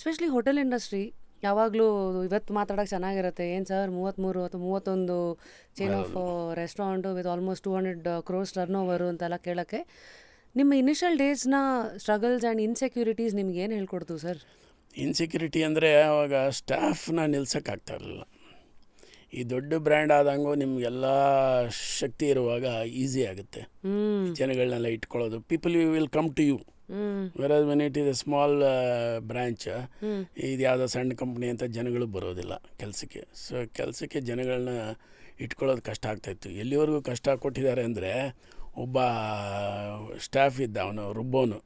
Especially hotel industry ಯಾವಾಗಲೂ ಇವತ್ತು ಮಾತಾಡೋಕೆ ಚೆನ್ನಾಗಿರುತ್ತೆ. ಏನು ಸರ್ 33 ಅಥವಾ 31 chain of restaurant with almost 200 crores turn over ಅಂತೆಲ್ಲ ಕೇಳೋಕ್ಕೆ ನಿಮ್ಮ ಇನಿಷಿಯಲ್ ಡೇಸ್ನ ಸ್ಟ್ರಗಲ್ಸ್ ಆ್ಯಂಡ್ ಇನ್ಸೆಕ್ಯೂರಿಟೀಸ್ ನಿಮ್ಗೆ ಏನು ಹೇಳ್ಕೊಡ್ತು ಸರ್? ಇನ್ಸೆಕ್ಯೂರಿಟಿ ಅಂದರೆ ಆವಾಗ ಸ್ಟಾಫ್ನ ನಿಲ್ಸೋಕ್ಕಾಗ್ತಾ ಇರಲಿಲ್ಲ. ಈ ದೊಡ್ಡ ಬ್ರ್ಯಾಂಡ್ ಆದಂಗೂ ನಿಮಗೆಲ್ಲ ಶಕ್ತಿ ಇರುವಾಗ ಈಸಿ ಆಗುತ್ತೆ ಜನಗಳನ್ನೆಲ್ಲ ಇಟ್ಕೊಳ್ಳೋದು. People will come to you. Whereas when it is a small branch, ಇದು ಯಾವುದೋ ಸಣ್ಣ ಕಂಪ್ನಿ ಅಂತ ಜನಗಳು ಬರೋದಿಲ್ಲ ಕೆಲಸಕ್ಕೆ. ಸೊ ಕೆಲಸಕ್ಕೆ ಜನಗಳನ್ನ ಇಟ್ಕೊಳ್ಳೋದು ಕಷ್ಟ ಆಗ್ತಾಯಿತ್ತು. ಎಲ್ಲಿವರೆಗೂ ಕಷ್ಟ ಕೊಟ್ಟಿದ್ದಾರೆ ಅಂದರೆ, ಒಬ್ಬ ಸ್ಟಾಫ್ ಇದ್ದ, ಅವನು ರುಬ್ಬೋನು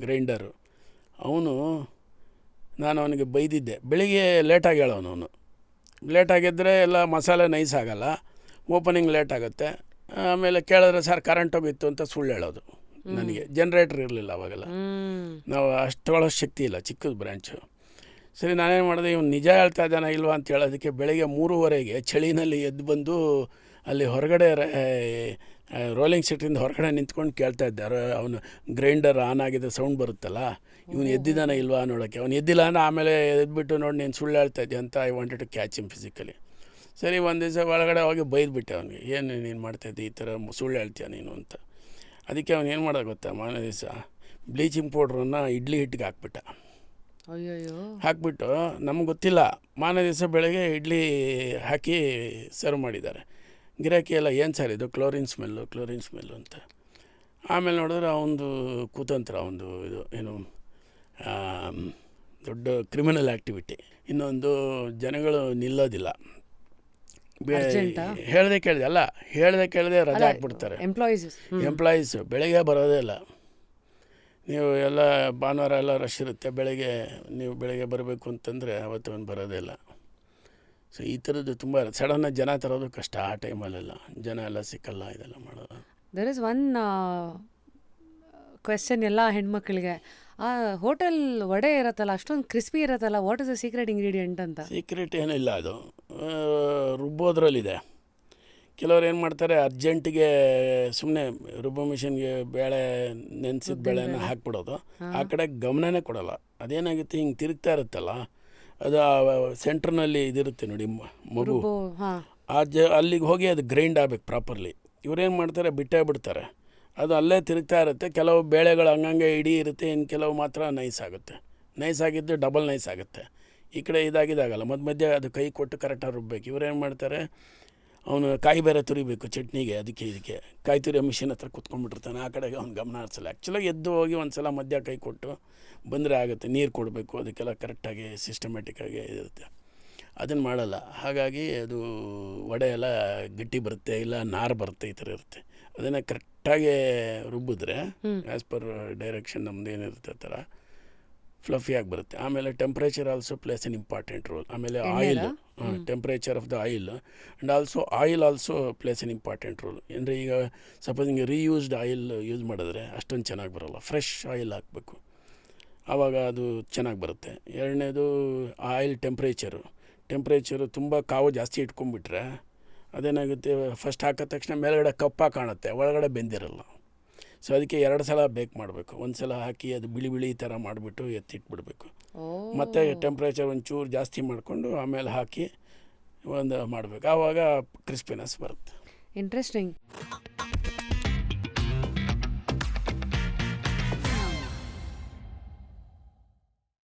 ಗ್ರೈಂಡರು. ಅವನು ನಾನು ಅವನಿಗೆ ಬೈದಿದ್ದೆ, ಬೆಳಿಗ್ಗೆ ಲೇಟಾಗಿ ಹೇಳೋನು. ಅವನು ಲೇಟಾಗಿದ್ದರೆ ಎಲ್ಲ ಮಸಾಲೆ ನೈಸ್ ಆಗೋಲ್ಲ, ಓಪನಿಂಗ್ ಲೇಟ್ ಆಗುತ್ತೆ. ಆಮೇಲೆ ಕೇಳಿದ್ರೆ ಸರ್ ಕರೆಂಟ್ ಹೋಗಿತ್ತು ಅಂತ ಸುಳ್ಳು ಹೇಳೋದು. ನನಗೆ ಜನ್ರೇಟ್ರ್ ಇರಲಿಲ್ಲ ಅವಾಗೆಲ್ಲ, ನಾವು ಅಷ್ಟೊಳ ಶಕ್ತಿ ಇಲ್ಲ, ಚಿಕ್ಕದು ಬ್ರ್ಯಾಂಚು. ಸರಿ, ನಾನೇನು ಮಾಡಿದೆ, ಇವನು ನಿಜ ಹೇಳ್ತಾ ಇದ್ದಾನ ಇಲ್ವಾ ಅಂತ ಹೇಳೋದಕ್ಕೆ ಬೆಳಗ್ಗೆ 3:30ಗೆ ಚಳಿನಲ್ಲಿ ಎದ್ದು ಬಂದು ಅಲ್ಲಿ ಹೊರಗಡೆ ರೋಲಿಂಗ್ ಸೀಟಿಂದ ಹೊರಗಡೆ ನಿಂತ್ಕೊಂಡು ಕೇಳ್ತಾ ಇದ್ದಾರೆ. ಅವನು ಗ್ರೈಂಡರ್ ಆನ್ ಆಗಿದ್ದ ಸೌಂಡ್ ಬರುತ್ತಲ್ಲ, ಇವನು ಎದ್ದಿದ್ದಾನೆ ಇಲ್ವಾ ನೋಡೋಕ್ಕೆ. ಅವ್ನು ಎದ್ದಿಲ್ಲ ಅಂದರೆ ಆಮೇಲೆ ಎದ್ಬಿಟ್ಟು ನೋಡಿ ನೀನು ಸುಳ್ಳು ಹೇಳ್ತಾ ಇದ್ದೆ ಅಂತ I wanted to catch him physically. ಸರಿ, ಒಂದು ದಿವಸ ಒಳಗಡೆ ಹೋಗಿ ಬೈದ್ಬಿಟ್ಟೆ ಅವನಿಗೆ, ಏನು ನೀನು ಮಾಡ್ತಾಯಿದ್ದೆ, ಈ ಥರ ಸುಳ್ಳು ಹೇಳ್ತೀಯ ನೀನು ಅಂತ. ಅದಕ್ಕೆ ಅವ್ನು ಏನು ಮಾಡೋದು ಗೊತ್ತಾ, ಮಾರನೇ ದಿವಸ ಬ್ಲೀಚಿಂಗ್ ಪೌಡ್ರನ್ನು ಇಡ್ಲಿ ಹಿಟ್ಟಿಗೆ ಹಾಕ್ಬಿಟ್ಟ. ಹಾಕ್ಬಿಟ್ಟು ನಮ್ಗೆ ಗೊತ್ತಿಲ್ಲ, ಮಾರನೇ ದಿವಸ ಬೆಳಗ್ಗೆ ಇಡ್ಲಿ ಹಾಕಿ ಸರ್ವ್ ಮಾಡಿದ್ದಾರೆ. ಗಿರಾಕಿ ಎಲ್ಲ ಏನು ಸರ್ ಇದು, ಕ್ಲೋರಿನ್ ಸ್ಮೆಲ್ಲು ಅಂತ. ಆಮೇಲೆ ನೋಡಿದ್ರೆ ಅವನದು ಕುತಂತ್ರ, ಅವನದು ಇದು ಏನು ದೊಡ್ಡ ಕ್ರಿಮಿನಲ್ ಆ್ಯಕ್ಟಿವಿಟಿ. ಇನ್ನೊಂದು, ಜನಗಳು ನಿಲ್ಲೋದಿಲ್ಲ. ಹೇಳ್ದೆ ಕೇಳದೆ ರಜೆ ಹಾಕ್ಬಿಡ್ತಾರೆ. ಎಂಪ್ಲಾಯೀಸು ಬೆಳಗ್ಗೆ ಬರೋದೇ ಇಲ್ಲ. ನೀವು ಎಲ್ಲ ಭಾನುವಾರ ಎಲ್ಲ ರಶ್ ಇರುತ್ತೆ, ನೀವು ಬೆಳಗ್ಗೆ ಬರಬೇಕು ಅಂತಂದರೆ ಅವತ್ತು ಅವನು ಬರೋದೇ ಇಲ್ಲ. ಸೊ ಈ ಥರದ್ದು ತುಂಬ ಸಡನ್ನಾಗಿ ಜನ ತರೋದು ಕಷ್ಟ ಆ ಟೈಮಲ್ಲೆಲ್ಲ. ಜನ ಎಲ್ಲ ಸಿಕ್ಕಲ್ಲ ಇದೆಲ್ಲ ಮಾಡೋದು. ದೇರ್ ಇಸ್ ಒನ್ ಕ್ವೆಶ್ಚನ್ ಎಲ್ಲ ಹೆಣ್ಮಕ್ಳಿಗೆ, ಆ ಹೋಟೆಲ್ ವಡೆ ಇರತ್ತಲ್ಲ ಅಷ್ಟೊಂದು ಕ್ರಿಸ್ಪಿ ಇರತ್ತಲ್ಲ, what is the secret ingredient ಅಂತ? ಸೀಕ್ರೆಟ್ ಏನಿಲ್ಲ, ಅದು ರುಬ್ಬೋದ್ರಲ್ಲಿದೆ. ಕೆಲವ್ರು ಏನು ಮಾಡ್ತಾರೆ, ಅರ್ಜೆಂಟಿಗೆ ಸುಮ್ಮನೆ ರುಬ್ಬೋ ಮಿಷಿನ್ಗೆ ಬೇಳೆ ನೆನೆಸಿದ ಬೇಳೆನ ಹಾಕ್ಬಿಡೋದು. ಆ ಕಡೆ ಗಮನನೇ ಕೊಡೋಲ್ಲ. ಅದೇನಾಗುತ್ತೆ, ಹಿಂಗೆ ತಿರುಗ್ತಾ ಇರುತ್ತಲ್ಲ, ಅದು ಸೆಂಟ್ರ್ನಲ್ಲಿ ಇದಿರುತ್ತೆ ನೋಡಿ ಮಗು, ಅಲ್ಲಿಗೆ ಹೋಗಿ ಅದು ಗ್ರೈಂಡ್ ಆಗಬೇಕು ಪ್ರಾಪರ್ಲಿ. ಇವರೇನು ಮಾಡ್ತಾರೆ, ಬಿಟ್ಟೇ ಬಿಡ್ತಾರೆ. ಅದು ಅಲ್ಲೇ ತಿರುಗ್ತಾ ಇರುತ್ತೆ. ಕೆಲವು ಬೇಳೆಗಳು ಹಂಗಂಗೆ ಇಡೀ ಇರುತ್ತೆ, ಇನ್ನು ಕೆಲವು ಮಾತ್ರ ನೈಸ್ ಆಗುತ್ತೆ. ನೈಸ್ ಆಗಿದ್ದು ಡಬಲ್ ನೈಸ್ ಆಗುತ್ತೆ. ಈ ಕಡೆ ಇದಾಗಿದ್ದಾಗಲ್ಲ, ಮಧ್ಯೆ ಅದು ಕೈ ಕೊಟ್ಟು ಕರೆಕ್ಟಾಗಿ ರುಬ್ಬೇಕು. ಇವರೇನು ಮಾಡ್ತಾರೆ, ಅವನು ಕಾಯಿ ಬೇರೆ ತುರಿಬೇಕು ಚಟ್ನಿಗೆ, ಇದಕ್ಕೆ ಕಾಯಿ ತುರಿಯೋ ಮಿಷಿನ್ ಹತ್ರ ಕುತ್ಕೊಂಡ್ಬಿಟ್ಟಿರ್ತಾನೆ. ಆ ಕಡೆಗೆ ಅವ್ನು ಗಮನ ಹರಿಸಲ್ಲ. ಆ್ಯಕ್ಚುಲಾಗಿ ಎದ್ದು ಹೋಗಿ ಒಂದು ಸಲ ಮಧ್ಯ ಕೈ ಕೊಟ್ಟು ಬಂದರೆ ಆಗುತ್ತೆ. ನೀರು ಕೊಡಬೇಕು, ಅದಕ್ಕೆಲ್ಲ ಕರೆಕ್ಟಾಗಿ ಸಿಸ್ಟಮ್ಯಾಟಿಕ್ಕಾಗಿ ಇರುತ್ತೆ. ಅದನ್ನು ಮಾಡಲ್ಲ. ಹಾಗಾಗಿ ಅದು ವಡೆ ಎಲ್ಲ ಗಟ್ಟಿ ಬರುತ್ತೆ, ಇಲ್ಲ ನಾರು ಬರುತ್ತೆ, ಈ ಥರ ಇರುತ್ತೆ. ಅದನ್ನು ಕರೆಕ್ಟಾಗಿ ರುಬ್ಬಿದ್ರೆ ಆ್ಯಸ್ ಪರ್ ಡೈರೆಕ್ಷನ್ ನಮ್ದು ಏನಿರುತ್ತೆ ಆ ಥರ ಫ್ಲಫಿಯಾಗಿ ಬರುತ್ತೆ. ಆಮೇಲೆ temperature also plays an important role. ಆಮೇಲೆ oil, temperature of the oil and oil also plays an important role. ಅಂದರೆ ಈಗ ಸಪೋಸ್ ಹಿಂಗೆ ರೀಯೂಸ್ಡ್ ಆಯಿಲ್ ಯೂಸ್ ಮಾಡಿದ್ರೆ ಅಷ್ಟೊಂದು ಚೆನ್ನಾಗಿ ಬರೋಲ್ಲ. ಫ್ರೆಶ್ ಆಯಿಲ್ ಹಾಕಬೇಕು, ಆವಾಗ ಅದು ಚೆನ್ನಾಗಿ ಬರುತ್ತೆ. ಎರಡನೇದು ಆಯಿಲ್ ಟೆಂಪ್ರೇಚರು ತುಂಬ ಕಾವು ಜಾಸ್ತಿ ಇಟ್ಕೊಂಡ್ಬಿಟ್ರೆ ಅದೇನಾಗುತ್ತೆ, ಫಸ್ಟ್ ಹಾಕಿದ ತಕ್ಷಣ ಮೇಲ್ಗಡೆ ಕಪ್ಪ ಕಾಣುತ್ತೆ, ಒಳಗಡೆ ಬೆಂದಿರಲ್ಲ. ಸೊ ಅದಕ್ಕೆ 2 ಸಲ ಬೇಕ್ ಮಾಡಬೇಕು. ಒಂದು ಸಲ ಹಾಕಿ ಅದು ಬಿಳಿ ಥರ ಮಾಡಿಬಿಟ್ಟು ಎತ್ತಿಟ್ಬಿಡ್ಬೇಕು. ಮತ್ತು ಟೆಂಪ್ರೇಚರ್ ಒಂಚೂರು ಜಾಸ್ತಿ ಮಾಡಿಕೊಂಡು ಆಮೇಲೆ ಹಾಕಿ ಒಂದು ಮಾಡಬೇಕು. ಆವಾಗ ಕ್ರಿಸ್ಪಿನೆಸ್ ಬರುತ್ತೆ. ಇಂಟ್ರೆಸ್ಟಿಂಗ್.